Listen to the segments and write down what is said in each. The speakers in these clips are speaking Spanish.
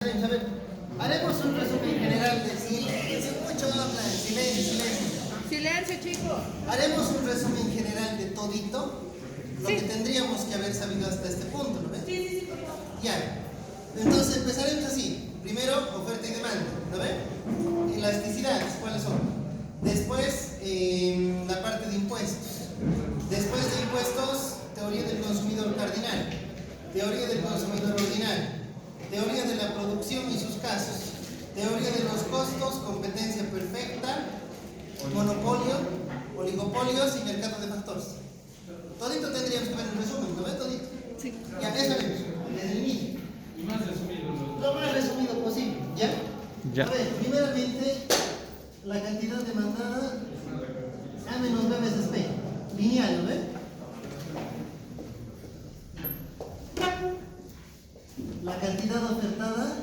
A ver, haremos un resumen general de silencio, mucho habla, silencio. Silencio, chicos. Haremos un resumen general de todito, lo Sí. que tendríamos que haber sabido hasta este punto, ¿no ves? Sí, por favor. Ya. Entonces empezaremos así. Primero, oferta y demanda, ¿no ven? Elasticidades, ¿cuáles son? Después, la parte de impuestos. Después de impuestos, teoría del consumidor cardinal, teoría del consumidor ordinario, teoría de la producción y sus casos, teoría de los costos, competencia perfecta, monopolio, oligopolios y mercado de factores. Todito tendríamos que ver un resumen, ¿no ves todito? Sí. Ya, eso haremos, desde el inicio. Y más resumido. Lo más resumido posible, ¿ya? Ya. A ver, primeramente, la cantidad demandada A menos B veces P, lineal, ¿no ves? La cantidad ofertada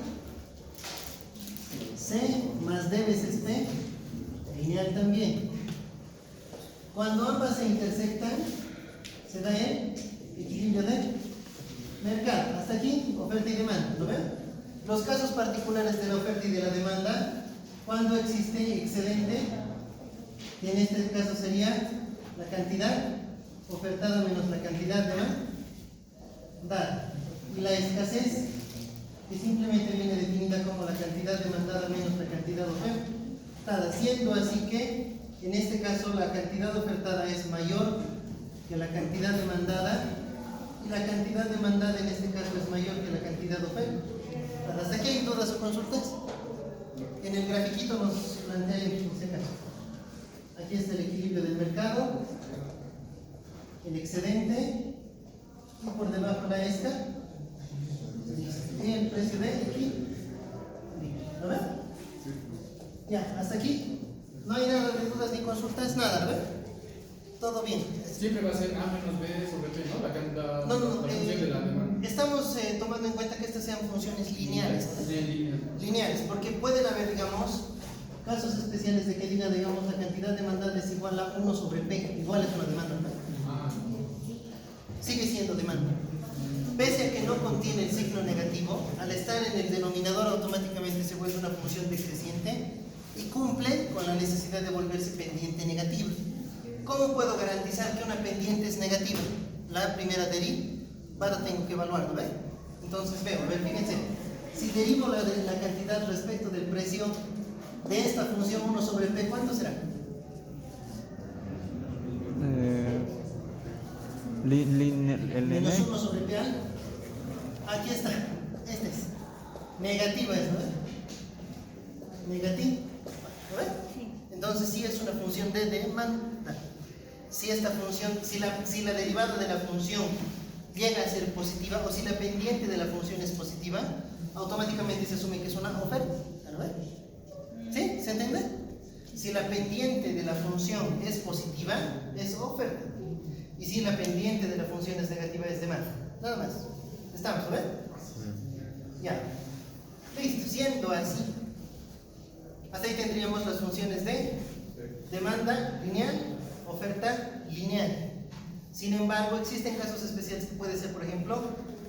C más D veces P, lineal también. Cuando ambas se intersectan, se da el equilibrio de mercado. Hasta aquí, oferta y demanda, ¿lo ven? Los casos particulares de la oferta y de la demanda, cuando existe excedente, que en este caso sería la cantidad ofertada menos la cantidad demandada. Y la escasez, que simplemente viene definida como la cantidad demandada menos la cantidad ofertada, siendo así que en este caso la cantidad ofertada es mayor que la cantidad demandada y la cantidad demandada en este caso es mayor que la cantidad ofertada. ¿Hasta aquí hay dudas o consultas? En el grafiquito nos plantea en este caso. Aquí está el equilibrio del mercado, el excedente y por debajo la esca y el precio de aquí. ¿Lo ven? Ya, hasta aquí. No hay nada de dudas ni consultas, nada, ¿lo ven? Todo bien. Siempre va a ser A menos B sobre P, ¿no? La No, función de la demanda. estamos tomando en cuenta que estas sean funciones lineales, ¿no? En línea. Lineales, porque pueden haber, digamos, casos especiales de que diga, digamos, la cantidad demandada es igual a 1 sobre P, igual es una demanda, ¿no? Ah, Sigue siendo demanda. Pese a que no contiene el signo negativo, al estar en el denominador automáticamente se vuelve una función decreciente y cumple con la necesidad de volverse pendiente negativa. ¿Cómo puedo garantizar que una pendiente es negativa? La primera derivada tengo que evaluar, ¿no ve? Entonces veo, a ver, fíjense, si derivo la cantidad respecto del precio de esta función 1 sobre P, ¿cuánto será? Menos 1 sobre P algo. Aquí está, este es. Negativa es, ¿no ve? Negativo, ¿no ve? Sí. Entonces sí es una función de demanda. Si esta función, si la derivada de la función llega a ser positiva o si la pendiente de la función es positiva, automáticamente se asume que es una oferta. ¿No ve? ¿Sí? ¿Se entiende? Si la pendiente de la función es positiva, es oferta. Y si la pendiente de la función es negativa, es demanda. Nada más. ¿Estamos, no ve? Ya. Listo. Siendo así, hasta ahí tendríamos las funciones de demanda lineal, oferta lineal. Sin embargo, existen casos especiales que puede ser, por ejemplo,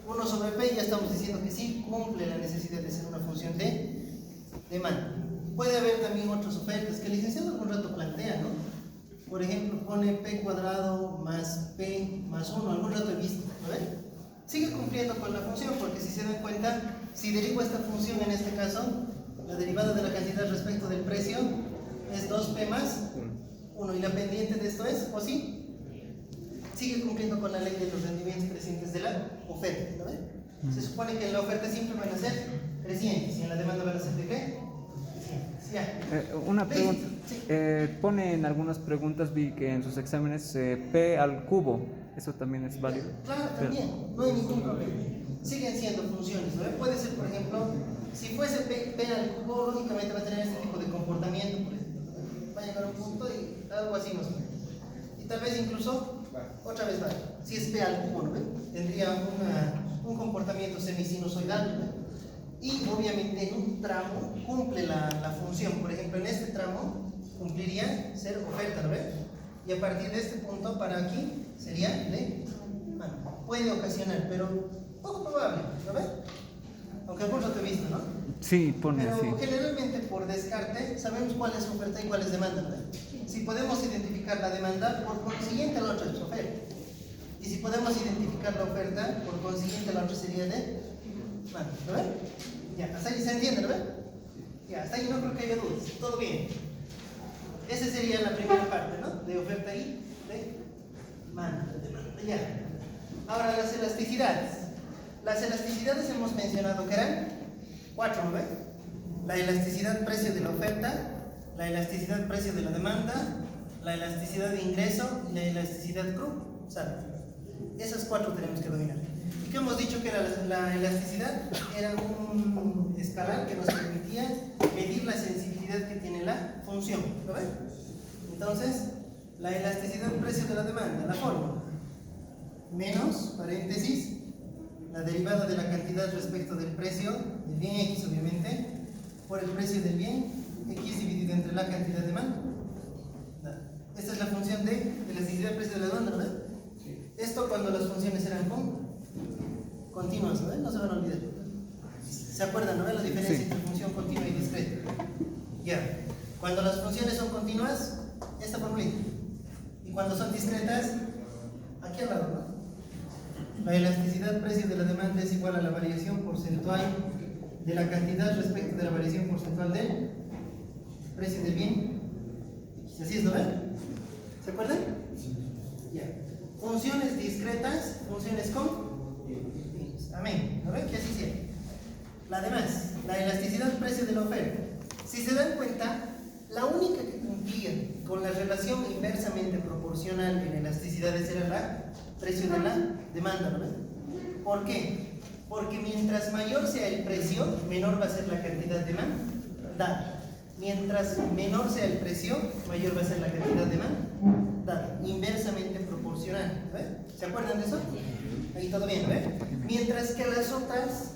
1 sobre P, ya estamos diciendo que sí cumple la necesidad de ser una función de demanda. Puede haber también otras ofertas que el licenciado algún rato plantea, ¿no? Por ejemplo, pone P cuadrado más P más 1, algún rato he visto, ¿no ven? Sigue cumpliendo con la función, porque si se dan cuenta, si derivo esta función en este caso, la derivada de la cantidad respecto del precio es 2P más 1, y la pendiente de esto es, ¿o sí? Sigue cumpliendo con la ley de los rendimientos crecientes de la oferta, ¿no ven? Se supone que en la oferta siempre van a ser crecientes, y en la demanda van a ser de qué? Ya. Una pregunta. Sí. Pone en algunas preguntas, vi que en sus exámenes P al cubo, ¿eso también es válido? Claro, también, no hay ningún problema. Siguen siendo funciones, ¿no? Puede ser, por ejemplo, si fuese P al cubo, lógicamente va a tener este tipo de comportamiento, por ejemplo. Va a llegar a un punto y algo así más o menos. Y tal vez incluso, otra vez va, si es P al cubo, ¿no? Tendría un comportamiento semisinusoidal, ¿no? Y obviamente en un tramo cumple la función. Por ejemplo, en este tramo cumpliría ser oferta, ¿no ves? Y a partir de este punto para aquí sería de mano. Puede ocasionar, pero poco probable, ¿no ves? Aunque algún rato he visto, ¿no? Sí, pone Pero así. generalmente por descarte sabemos cuál es oferta y cuál es demanda, ¿verdad? Si podemos identificar la demanda, por consiguiente la otra es oferta. Y si podemos identificar la oferta, por consiguiente la otra sería de demanda, ¿no ven? Ya, hasta ahí se entiende, ¿no ven? Ya, hasta ahí no creo que haya dudas, todo bien. Esa sería la primera parte, ¿no? De oferta y de demanda. Ya. Ahora las elasticidades. Las elasticidades hemos mencionado que eran 4, ¿no ven? La elasticidad precio de la oferta, la elasticidad precio de la demanda, la elasticidad de ingreso y la elasticidad cruzada. Esas 4 tenemos que dominar. ¿Y qué hemos dicho que era la elasticidad? Era un escalar que nos permitía medir la sensibilidad que tiene la función, ¿lo ven? Entonces, la elasticidad precio de la demanda, la fórmula, menos, paréntesis, la derivada de la cantidad respecto del precio del bien X, obviamente, por el precio del bien X dividido entre la cantidad de demanda. Esta es la función de elasticidad precio de la demanda, ¿verdad? Esto cuando las funciones eran continuas, ¿no? No se van a olvidar. ¿Se acuerdan, no? La diferencia entre función continua y discreta. Ya. Cuando las funciones son continuas, esta formulita. Y cuando son discretas, aquí al lado, ¿no? La elasticidad precio de la demanda es igual a la variación porcentual de la cantidad respecto de la variación porcentual del precio del bien. Así es, ¿no ven? ¿Se acuerdan? Ya. Funciones discretas, funciones con. Amén. ¿No ven? Que así sea. La demás, la elasticidad precio de la oferta. Si se dan cuenta, la única que cumplía con la relación inversamente proporcional en elasticidades era la precio de la demanda, ¿no ven? ¿Por qué? Porque mientras mayor sea el precio, menor va a ser la cantidad demandada. Mientras menor sea el precio, mayor va a ser la cantidad demandada. Inversamente proporcional, ¿ven? ¿Se acuerdan de eso? Ahí todo bien, ¿ven? Mientras que las otras,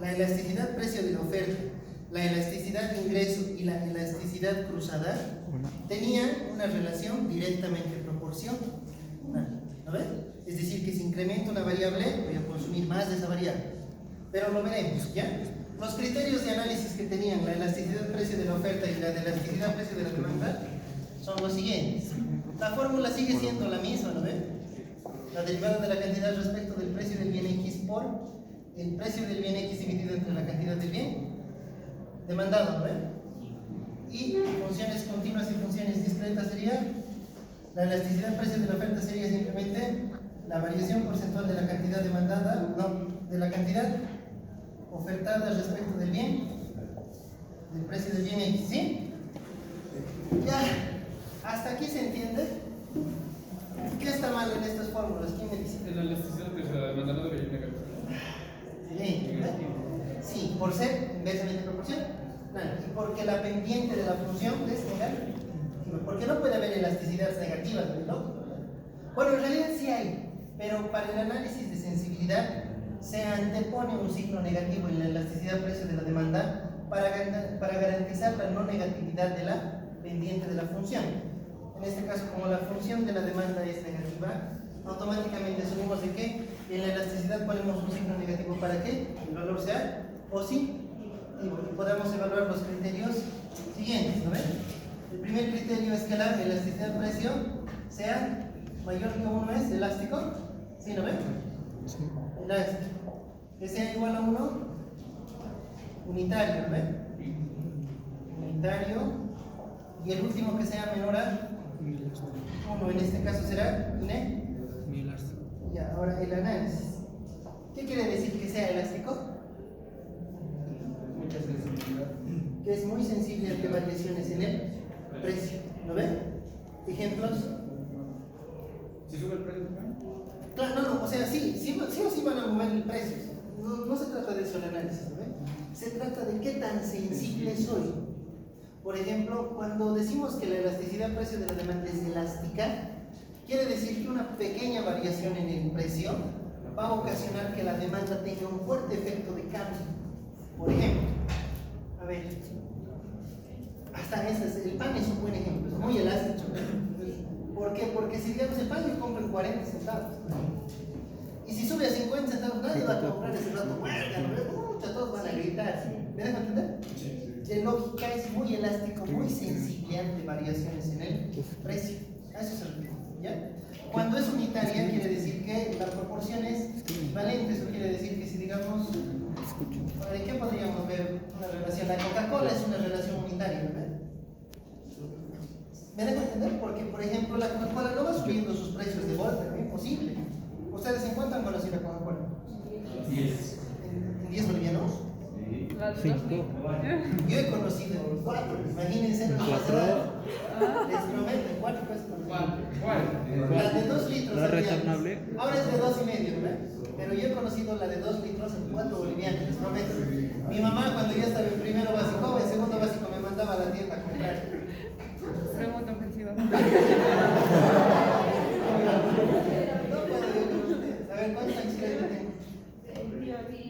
la elasticidad precio de la oferta, la elasticidad de ingreso y la elasticidad cruzada tenían una relación directamente proporcional. ¿No ven? Es decir, que si incremento una variable, voy a consumir más de esa variable. Pero lo veremos, ¿ya? Los criterios de análisis que tenían la elasticidad precio de la oferta y la de elasticidad precio de la demanda son los siguientes. La fórmula sigue siendo la misma, ¿no ven? La derivada de la cantidad respecto del precio del bien X por el precio del bien X dividido entre la cantidad del bien demandado, ¿no ven? Y funciones continuas y funciones discretas sería la elasticidad precio de la oferta sería simplemente la variación porcentual de la cantidad demandada, no, de la cantidad ofertada respecto del bien, del precio del bien X, ¿sí? Ya, hasta aquí se entiende. ¿Qué está mal en estas fórmulas? ¿Quién me dice? En la elasticidad que se demanda no debería negar. Sí, por ser inversamente proporcional. Y porque la pendiente de la función es negativa. Porque no puede haber elasticidades negativas, ¿no? Bueno, en realidad sí hay, pero para el análisis de sensibilidad se antepone un signo negativo en la elasticidad precio de la demanda para garantizar la no negatividad de la pendiente de la función. En este caso, como la función de la demanda es negativa, automáticamente asumimos de que en la elasticidad ponemos un signo negativo para que el valor sea positivo y podamos evaluar los criterios siguientes, ¿no ven? El primer criterio es que la elasticidad precio sea mayor que 1 es elástico, ¿sí lo ven? Sí. Elástico. Que sea igual a 1 unitario, ¿no ven? Unitario. Y el último que sea menor a 1, en este caso será inelástico. Ya, ahora el análisis. ¿Qué quiere decir que sea elástico? Mucha sensibilidad. Que es muy sensible ante variaciones en el precio. ¿Lo ven? Ejemplos. Si sube el precio, Claro, no, o sea, sí o sí van a mover el precio. No se trata de eso el análisis, ¿no ven? Se trata de qué tan sensible soy. Por ejemplo, cuando decimos que la elasticidad precio de la demanda es elástica, quiere decir que una pequeña variación en el precio va a ocasionar que la demanda tenga un fuerte efecto de cambio. Por ejemplo, a ver, hasta el pan es un buen ejemplo, es muy elástico. ¿Por qué? Porque si digamos el pan yo compro en 40 centavos y si sube a 50 centavos nadie va a comprar ese rato, todos van a gritar. de lógica es muy elástico, muy sensible ante variaciones en el precio. A eso se refiere, ¿ya? Cuando es unitaria quiere decir que la proporción es equivalente, eso quiere decir que si digamos, ¿de qué podríamos ver una relación? La Coca-Cola es una relación unitaria, ¿verdad? ¿Me dejo entender? Porque, por ejemplo, la Coca-Cola no va subiendo sus precios de golpe, ¿no? Imposible. ¿Ustedes se encuentran con la Coca-Cola? 10. ¿En 10 bolivianos? Yo he conocido 4, imagínense los pasados. Les prometo, 4 pues. La de 2 litros. ¿La retornable? Ahora es de 2,5, ¿verdad? Pero yo he conocido la de 2 litros en 4 bolivianos, les prometo. Mi mamá, cuando ya estaba en primero básico, en segundo básico, me mandaba a la tienda a comprar. Pregunta ofensiva. No puedo yo con ustedes. A ver, ¿cuántos años creen que tengo?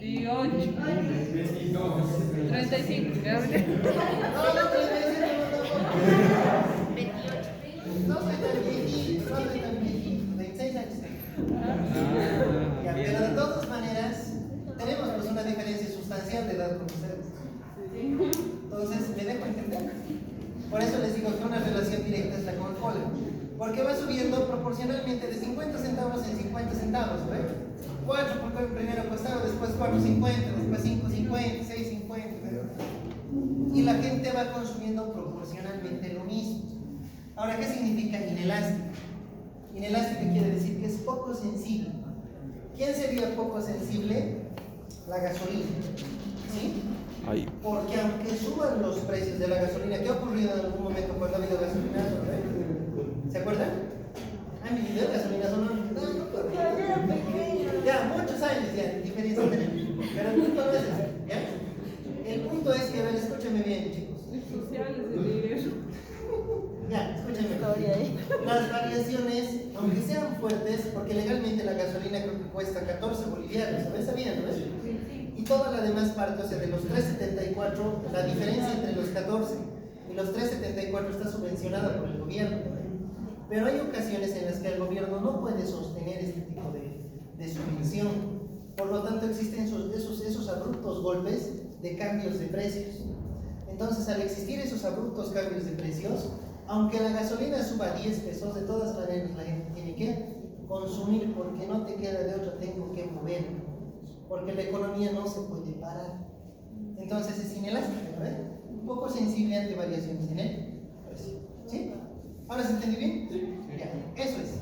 18. 35. No, 37, no soy tan viejito, no soy tan viejito, 26 años tengo. Ya, pero de todas maneras, tenemos pues una diferencia sustancial de edad con ustedes. Entonces, ¿me dejo entender? Por eso les digo que una relación directa es la Coca-Cola, porque va subiendo proporcionalmente de 50 centavos en 50 centavos, ¿ves? 4 porque primero costaba, después 4.50, después 5.50, 6.50, ¿ves? Y la gente va consumiendo proporcionalmente lo mismo. Ahora, ¿qué significa inelástico? Inelástico quiere decir que es poco sensible. ¿Quién sería poco sensible? La gasolina, ¿sí? Ahí. Porque aunque suban los precios de la gasolina, ¿qué ha ocurrido en algún momento cuando ha habido gasolinazo? ¿Se acuerdan? ¿Han vivido gasolinazo? Ya, muchos años ya, diferencia tenemos. Pero el punto no es ese, ¿ya? El punto es que, a ver, escúchenme bien, chicos. Ya, escúchenme. Las variaciones, aunque sean fuertes, porque legalmente la gasolina creo que cuesta 14 bolivianos, ¿sabes? ¿Sabían, no es? Y toda la demás parte, o sea, de los 3.74, la diferencia entre los 14 y los 3.74 está subvencionada por el gobierno. Pero hay ocasiones en las que el gobierno no puede sostener este tipo de subvención. Por lo tanto, existen esos abruptos golpes de cambios de precios. Entonces, al existir esos abruptos cambios de precios, aunque la gasolina suba 10 pesos, de todas maneras la gente tiene que consumir porque no te queda de otra, tengo que mover. Porque la economía no se puede parar. Entonces es inelástica, ¿verdad? Un poco sensible ante variaciones en el precio. ¿Sí? ¿Ahora se entendió bien? Sí. Ya, eso es.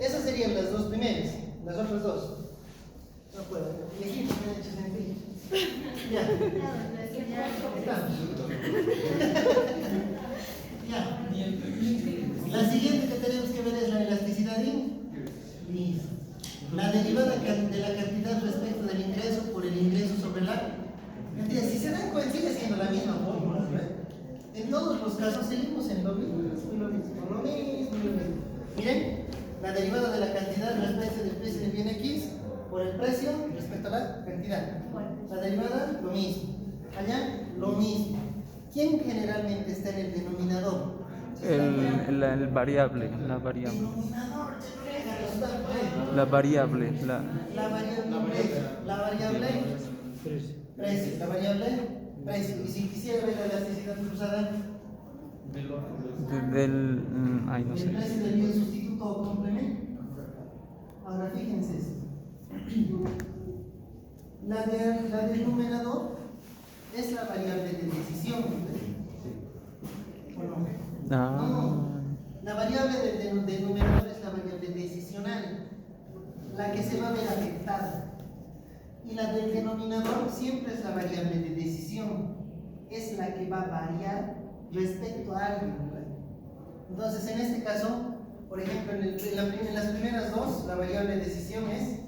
Esas serían las dos primeras. Las otras dos. No puedo. Viejitos me han hecho sentir. Ya. Estamos. Ya. La siguiente que tenemos que ver es la elasticidad listo. La derivada de la cantidad respecto del ingreso por el ingreso sobre la cantidad. Si se dan cuenta, sigue siendo la misma fórmula, ¿verdad? En todos los casos seguimos en lo mismo, lo mismo. Miren, la derivada de la cantidad respecto del precio del bien X por el precio respecto a la cantidad. La derivada, lo mismo. Allá, lo mismo. ¿Quién generalmente está en el denominador? El variable, la variable. Denominador, La variable, la variable precio, la variable precio. Y si quisiera ver la elasticidad cruzada ay, no el sé. precio del bien sustituto o complemento. Ahora fíjense esto. La del numerador es la variable de decisión. ¿O no? No. La variable del numerador es la variable decisional, la que se va a ver afectada. Y la del denominador siempre es la variable de decisión, es la que va a variar respecto a algo. Entonces, en este caso, por ejemplo, en las primeras dos, la variable de decisión es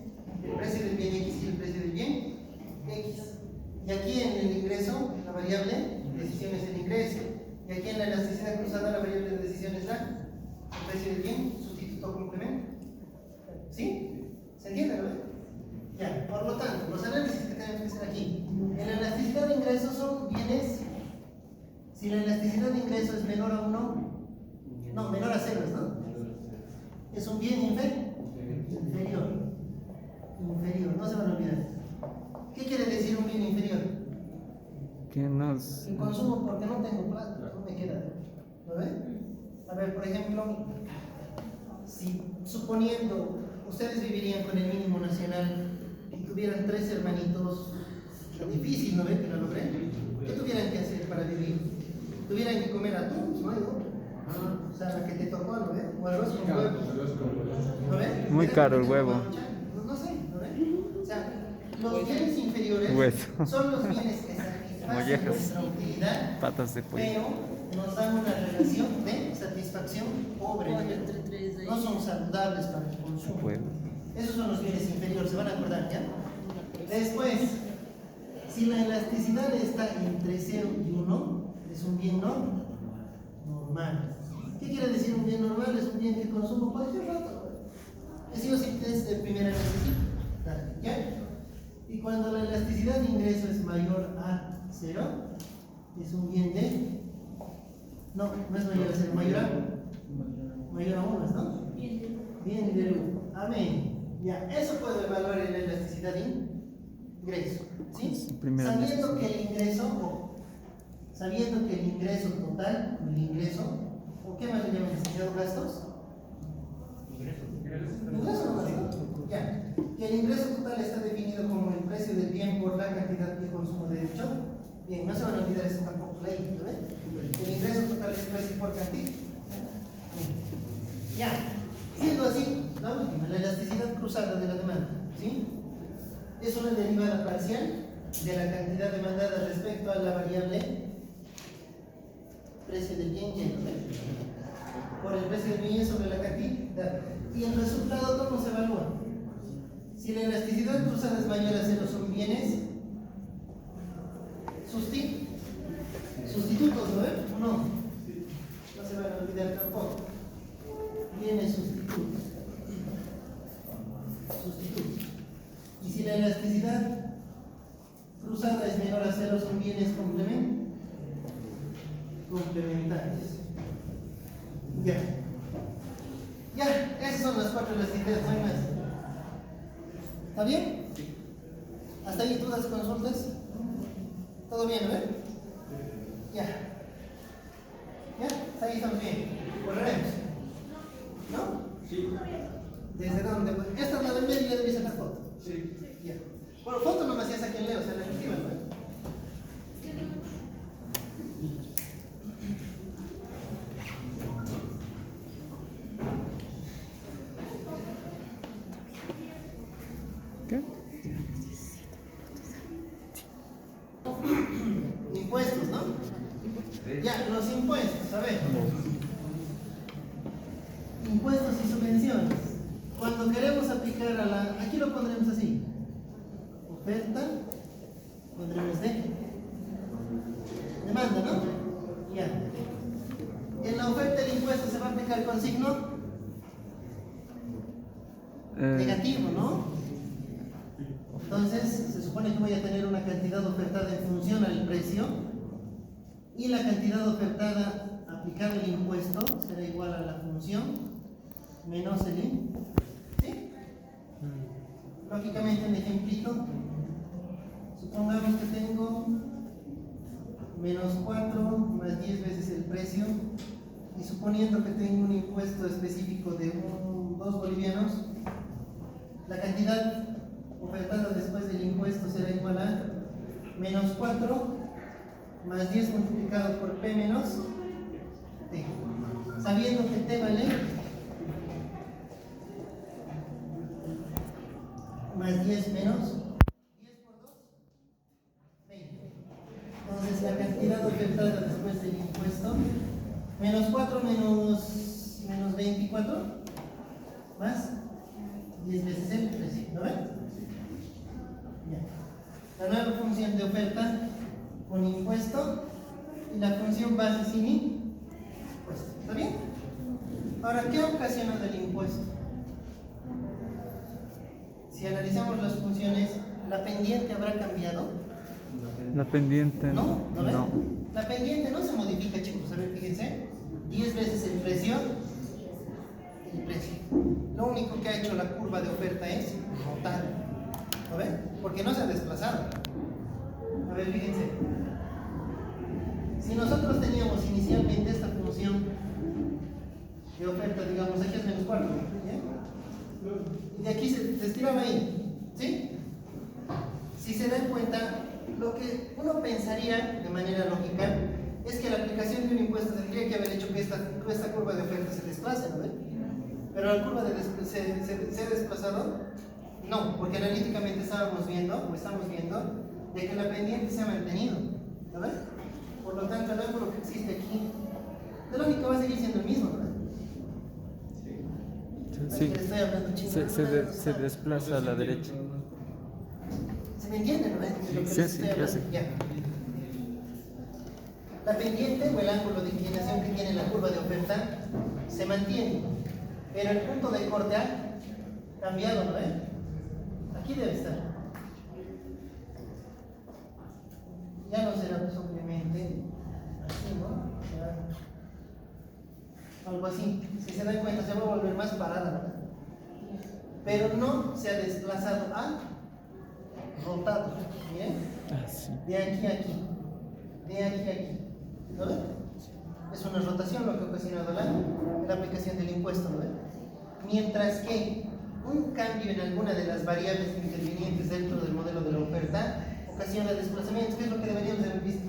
el precio del bien X y el precio del bien X. Y aquí en el ingreso, la variable de decisión es el ingreso. Y aquí en la elasticidad cruzada, la variable de decisión es el precio del bien, sustituto o complemento. ¿Sí? ¿Se entiende, verdad? Ya, por lo tanto, los análisis que tenemos que hacer aquí. En la elasticidad de ingresos son bienes. Si la elasticidad de ingresos es menor a 1, no, menor a 0, ¿no? Es un bien inferior. Inferior, no se van a olvidar. ¿Qué quiere decir un bien inferior? Que nos... Y consumo porque no tengo plata, no me queda. ¿Lo ven? A ver, por ejemplo, si suponiendo ustedes vivirían con el mínimo nacional y tuvieran 3 hermanitos, difícil, ¿no ven? Que lo logré. ¿Qué tuvieran que hacer para vivir? Tuvieran que comer atún, ¿no? O sea, la que te tocó, ¿no ven? O arroz con huevo. ¿No ven? Muy caro el huevo. No sé, ¿no ven? O sea, los bienes inferiores Hueso. son los bienes que satisfacen Mollejas. nuestra utilidad, Patas de pollo. pero nos dan una relación de satisfacción pobre. No son saludables para el consumo. Huevo. Esos son los bienes inferiores, ¿se van a acordar ya? Después, si la elasticidad está entre 0 y 1, es un bien normal. ¿Qué quiere decir un bien normal? Es un bien que consumo cualquier rato. Es sí o sí es de primera necesidad. ¿Ya? Y cuando la elasticidad de ingreso es mayor a 0, es un bien de... No es mayor a 0, mayor a 1. Mayor a 1, ¿no? Bien de luz. Amén. Ya, eso puedo evaluar en la elasticidad de ingreso. ¿Sí? Sabiendo que el ingreso total, el ingreso, ¿o qué más le llaman licenciado? ¿Gastos? Ingreso nomás, ¿no? Ya. Que el ingreso total está definido como el precio del bien por la cantidad de consumo de dicho. Bien, no se van a olvidar eso tampoco, ley, ¿no ven? El ingreso total es precio por cantidad. Ya. Siendo así, la última, la elasticidad cruzada de la demanda, ¿sí? Es una derivada parcial de la cantidad demandada respecto a la variable precio del bien Y, por el precio del bien sobre la cantidad. Y el resultado, ¿cómo se evalúa? Si la elasticidad cruzada es mayor a 0, son bienes sustitutos, ¿no ven? No. No se van a olvidar tampoco. Bienes sustitutos. Y si la elasticidad cruzada es menor a 0, son bienes complementarios. Ya, esas son las 4 elasticidades, no hay más. ¿Está bien? ¿Hasta ahí dudas, consultas? ¿Todo bien, no? Ya. Hasta ahí estamos bien. Correremos. ¿No? Sí. ¿Desde dónde? Esta es la del medio, ya debí sacar foto. Sí. Ya. Bueno, foto nomás ya saqué en Leo, o sea, la efectiva, ¿no? ¿Qué? Impuestos, ¿no? Ya, los impuestos, a ver. Impuestos y subvenciones. Cuando queremos aplicar a la... Aquí lo pondremos así. Oferta, pondremos demanda, ¿no? Ya. En la oferta el impuesto se va a aplicar con signo negativo, ¿no? Entonces, se supone que voy a tener una cantidad ofertada en función al precio y la cantidad ofertada aplicada el impuesto será igual a la función menos el ¿sí? Lógicamente, un ejemplito. Supongamos que tengo menos 4 más 10 veces el precio y suponiendo que tengo un impuesto específico de 2 bolivianos, la cantidad ofertada después del impuesto será igual a menos 4 más 10 multiplicado por P menos T. Sabiendo que T vale más 10 menos 10 por 2, 20. Entonces la cantidad ofertada después del impuesto, menos 4 menos 24, más 10 veces el precio, ¿no ven? Ya. La nueva función de oferta con impuesto y la función base sin impuesto. ¿Está bien? Ahora, ¿qué ocasiona del impuesto? Si analizamos las funciones, ¿la pendiente habrá cambiado? La pendiente. ¿No? ¿No ven? No. La pendiente no se modifica, chicos. A ver, fíjense. 10 veces el precio. Lo único que ha hecho la curva de oferta es rotar. ¿Lo ven? Porque no se ha desplazado. A ver, fíjense. Si nosotros teníamos inicialmente esta función de oferta, digamos, aquí es menos 4, y de aquí se estiraba ahí, ¿sí? Si se dan cuenta, lo que uno pensaría de manera lógica es que la aplicación de un impuesto tendría que haber hecho que esta curva de oferta se desplace, ¿no ve? Pero la curva se ha desplazado, no, porque analíticamente estamos viendo de que la pendiente se ha mantenido, ¿no ve? Por lo tanto, el ángulo que existe aquí, de lógica va a seguir siendo el mismo, ¿no? Sí, Estoy hablando chino. se desplaza a la derecha. ¿Se me entiende, no? De lo que Sí, les sí, estoy ya hablando. sé. Ya. La pendiente o el ángulo de inclinación que tiene la curva de oferta se mantiene, pero el punto de corte ha cambiado, ¿no? Aquí debe estar. Ya no será pues obviamente así, ¿no? Será algo así. Si se dan cuenta, se va a volver más parada, ¿verdad? Pero no se ha desplazado, ha rotado. ¿Miren? Ah, sí. De aquí a aquí. De aquí a aquí. ¿No ven? Es una rotación lo que ha ocasionado la aplicación del impuesto, ¿no ven? Mientras que un cambio en alguna de las variables intervinientes dentro del modelo de la oferta ocasiona desplazamientos, que es lo que deberíamos haber visto.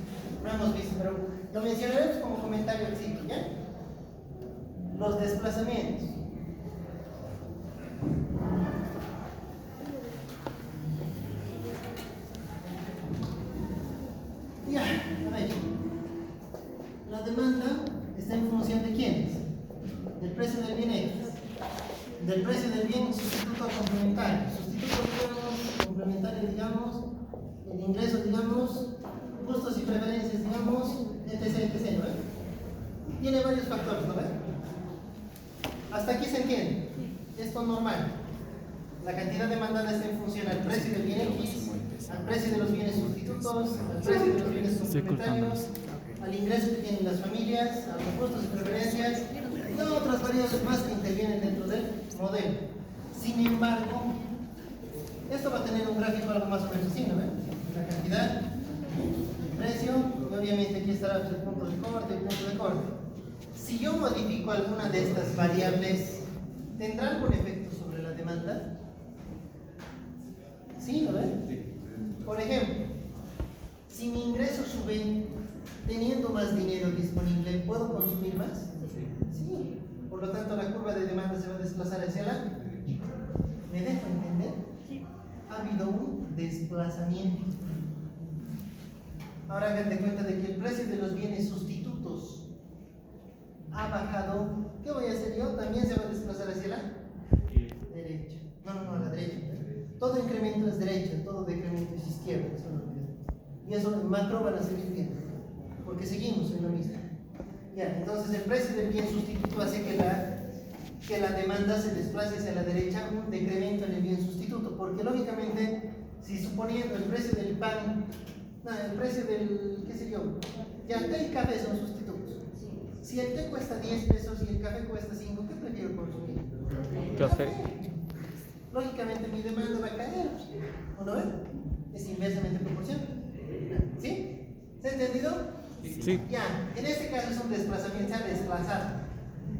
No hemos visto, pero lo mencionaremos como comentario al ciclo, ¿ya? Los desplazamientos. Ya, a ver. La demanda está en función de quiénes? Del precio del bien X, del precio del bien sustituto complementario. Sustituto, digamos, complementario, digamos, el ingreso, digamos, gustos y preferencias, digamos, etc, ¿no? Tiene varios factores, ¿no? Hasta aquí se entiende. Esto es normal. La cantidad demandada está en función al precio del bien X, al precio de los bienes sustitutos, al precio de los bienes complementarios, al ingreso que tienen las familias, a los gustos y preferencias, y a otras variables más que intervienen dentro del modelo. Sin embargo, esto va a tener un gráfico algo más o menos así, ¿no? La cantidad, el precio, y obviamente aquí estará el punto de corte, el punto de corte. Si yo modifico alguna de estas variables, ¿tendrá algún efecto sobre la demanda? ¿Sí, no ven? Por ejemplo, si mi ingreso sube, teniendo más dinero disponible, ¿puedo consumir más? Sí. Por lo tanto, la curva de demanda se va a desplazar hacia la... ¿Me dejo entender? Ha habido un desplazamiento. Ahora hagan de cuenta de que el precio de los bienes sustitutos ha bajado. ¿Qué voy a hacer yo? También se va a desplazar hacia la derecha. No, a la derecha. Todo incremento es derecha, todo decremento es izquierda. Eso no olviden. Y eso en macro van a seguir viendo, porque seguimos en lo mismo. Ya, entonces el precio del bien sustituto hace que la demanda se desplace hacia la derecha, un decremento en el bien sustituto, porque lógicamente, si suponiendo el precio del pan, el precio del, qué sé yo, ya té y café son sustitutos. Si el té cuesta 10 pesos y el café cuesta 5, ¿qué prefiero consumir? Café. Lógicamente mi demanda va a caer, ¿o no ven? Es inversamente proporcional. ¿Sí? ¿Se ha entendido? Sí. Ya, en este caso es un desplazamiento, se ha desplazado,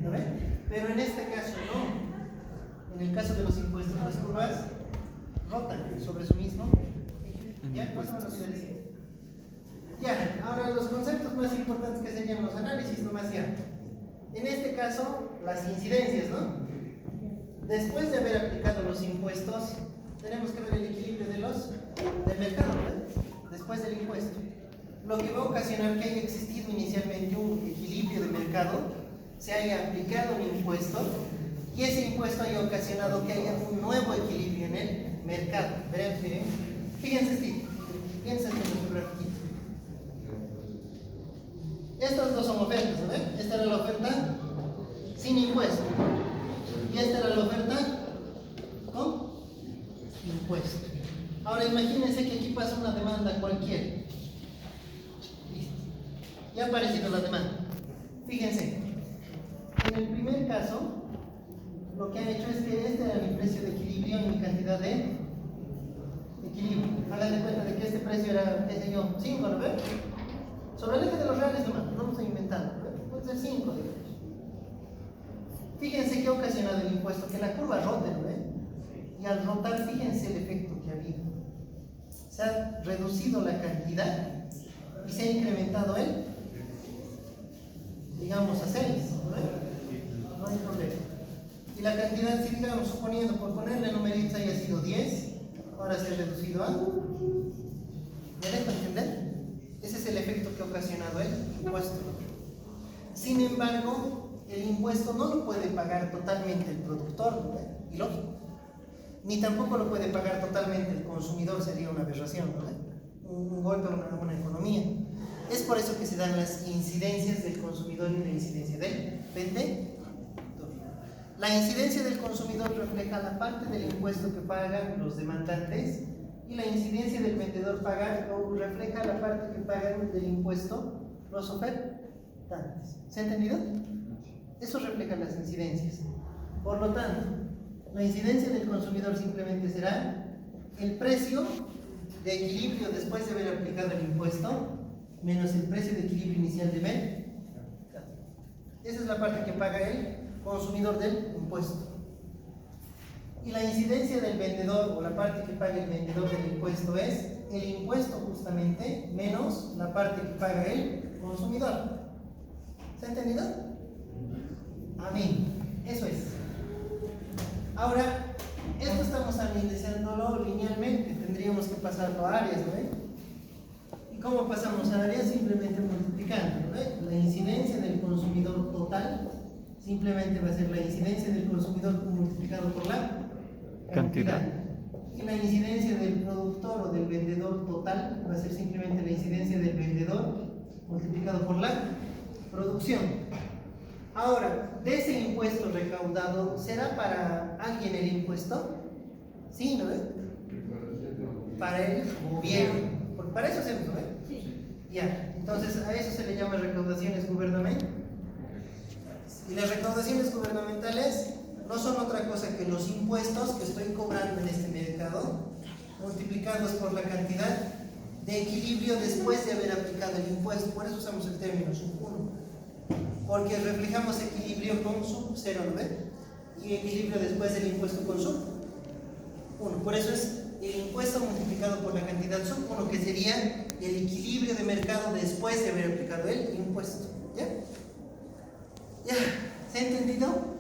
¿no ven? Pero en este caso no. En el caso de los impuestos, las curvas rotan sobre su mismo. ¿Ya? Más o menos se dice. Ya, ahora los conceptos más importantes que serían los análisis, nomás ya. En este caso, las incidencias, ¿no? Después de haber aplicado los impuestos, tenemos que ver el equilibrio del mercado, ¿no? Después del impuesto. Lo que va a ocasionar que haya existido inicialmente un equilibrio de mercado, se haya aplicado un impuesto y ese impuesto haya ocasionado que haya un nuevo equilibrio en el mercado. Verán, fíjense aquí, piensen en nuestro grafiquito. Estas dos son ofertas, ¿no? Esta era la oferta sin impuesto y esta era la oferta con impuesto. Ahora imagínense que aquí pasa una demanda cualquiera. Listo. Ya ha aparecido la demanda. Fíjense, en el primer caso, lo que han hecho es que este era mi precio de equilibrio y mi cantidad de equilibrio. Hagan de cuenta de que este precio era, qué sé yo, 5, ¿no ven? Sobre el eje de los reales nomás. ¿Qué ha ocasionado el impuesto? Que la curva rote, ¿no ve? Y al rotar, fíjense el efecto que ha habido. Se ha reducido la cantidad y se ha incrementado el, digamos, a 6, ¿no ve? No hay problema. Y la cantidad, si digamos, suponiendo, por ponerle numeritos, haya sido 10, ahora se ha reducido a... ¿Me dejo entender? Ese es el efecto que ha ocasionado el impuesto. Sin embargo, el impuesto no lo puede pagar totalmente el productor, ¿no? Y lógico. Ni tampoco lo puede pagar totalmente el consumidor, sería una aberración, ¿no? Un golpe a una economía. Es por eso que se dan las incidencias del consumidor y la incidencia del vendedor. La incidencia del consumidor refleja la parte del impuesto que pagan los demandantes y la incidencia del vendedor refleja la parte que pagan del impuesto los ofertantes. ¿Se ha entendido? Eso refleja las incidencias. Por lo tanto, la incidencia del consumidor simplemente será el precio de equilibrio después de haber aplicado el impuesto menos el precio de equilibrio inicial de mercado. Esa es la parte que paga el consumidor del impuesto. Y la incidencia del vendedor, o la parte que paga el vendedor del impuesto, es el impuesto justamente menos la parte que paga el consumidor. ¿Se ha entendido? Amén. Eso es. Ahora, esto estamos analizándolo linealmente, tendríamos que pasarlo a áreas, ¿no? ¿Y cómo pasamos a áreas? Simplemente multiplicando, ¿no? La incidencia del consumidor total simplemente va a ser la incidencia del consumidor multiplicado por la cantidad. Y la incidencia del productor o del vendedor total va a ser simplemente la incidencia del vendedor multiplicado por la producción. Ahora, de ese impuesto recaudado, ¿será para alguien el impuesto? Sí, ¿no? Para el gobierno. Para eso hacemos, ¿no? Sí. Ya, entonces a eso se le llama recaudaciones gubernamentales. Y las recaudaciones gubernamentales no son otra cosa que los impuestos que estoy cobrando en este mercado multiplicados por la cantidad de equilibrio después de haber aplicado el impuesto. Por eso usamos el término sub 1, porque reflejamos equilibrio con sub 0, ¿no ve? Y equilibrio después del impuesto con sub 1. Por eso es el impuesto multiplicado por la cantidad sub 1, que sería el equilibrio de mercado después de haber aplicado el impuesto. ¿Ya? ¿Ya? ¿Se ha entendido?